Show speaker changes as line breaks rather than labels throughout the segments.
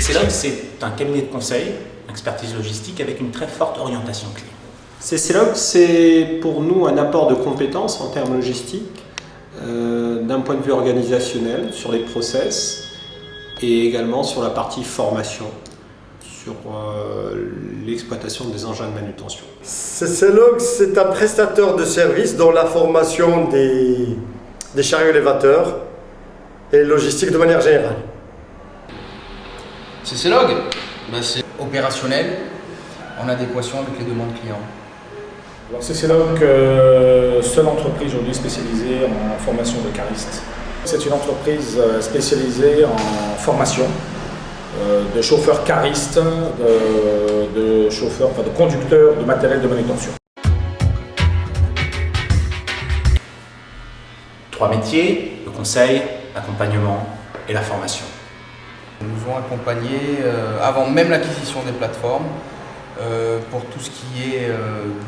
CCLog, c'est un cabinet de conseil, expertise logistique, avec une très forte orientation client.
CCLog, c'est pour nous un apport de compétences en termes logistiques, d'un point de vue organisationnel, sur les process, et également sur la partie formation, sur l'exploitation des engins de manutention.
CCLog, c'est un prestataire de services dans la formation des chariots élévateurs et logistique de manière générale.
CCLog, c'est opérationnel en adéquation avec les demandes clients.
Alors CCLog, seule entreprise aujourd'hui spécialisée en formation de caristes. C'est une entreprise spécialisée en formation de chauffeurs caristes, de conducteurs de matériel de manutention.
3 métiers, le conseil, l'accompagnement et la formation.
Ils nous ont accompagnés avant même l'acquisition des plateformes pour tout ce qui est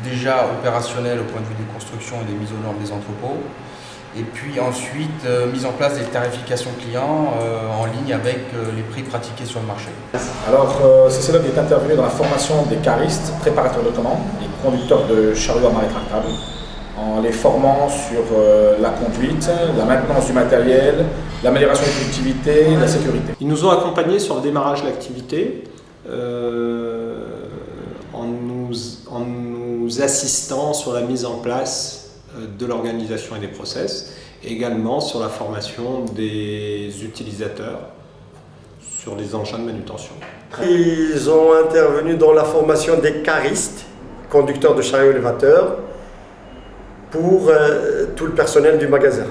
déjà opérationnel au point de vue des constructions et des mises aux normes des entrepôts. Et puis ensuite, mise en place des tarifications clients en ligne avec les prix pratiqués sur le marché.
Alors, CCLog est intervenu dans la formation des caristes, préparateurs de commandes et conducteurs de chariots à marée rétractable, en les formant sur la conduite, la maintenance du matériel, l'amélioration de la productivité et la sécurité.
Ils nous ont accompagnés sur le démarrage de l'activité, en nous assistant sur la mise en place de l'organisation et des process, et également sur la formation des utilisateurs sur les engins de manutention.
Ils ont intervenu dans la formation des caristes, conducteurs de chariots élévateurs, pour tout le personnel du magasin.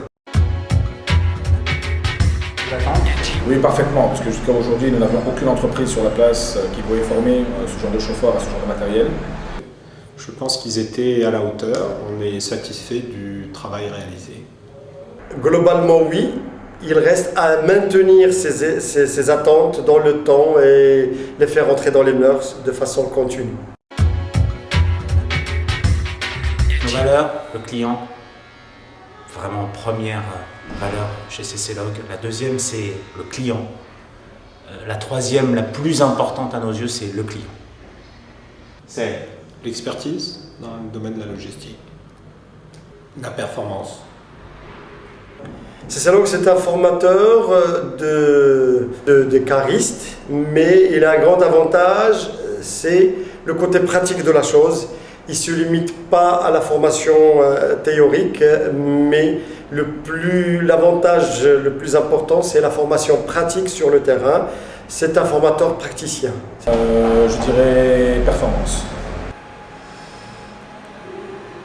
Oui, parfaitement, parce que jusqu'à aujourd'hui, nous n'avons aucune entreprise sur la place qui pouvait former ce genre de chauffeur à ce genre de matériel.
Je pense qu'ils étaient à la hauteur, on est satisfait du travail réalisé.
Globalement, oui. Il reste à maintenir ces attentes dans le temps et les faire entrer dans les mœurs de façon continue.
Nos valeurs, le client, vraiment première valeur chez CCLog. La deuxième, c'est le client. La troisième, la plus importante à nos yeux, c'est le client.
C'est l'expertise dans le domaine de la logistique, la performance.
CCLog, c'est un formateur de caristes, mais il a un grand avantage, c'est le côté pratique de la chose. Il ne se limite pas à la formation théorique, mais l'avantage le plus important, c'est la formation pratique sur le terrain. C'est un formateur praticien.
Je dirais performance.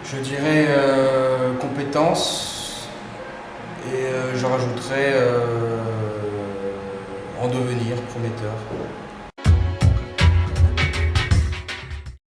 Je dirais compétences et je rajouterais en devenir prometteur.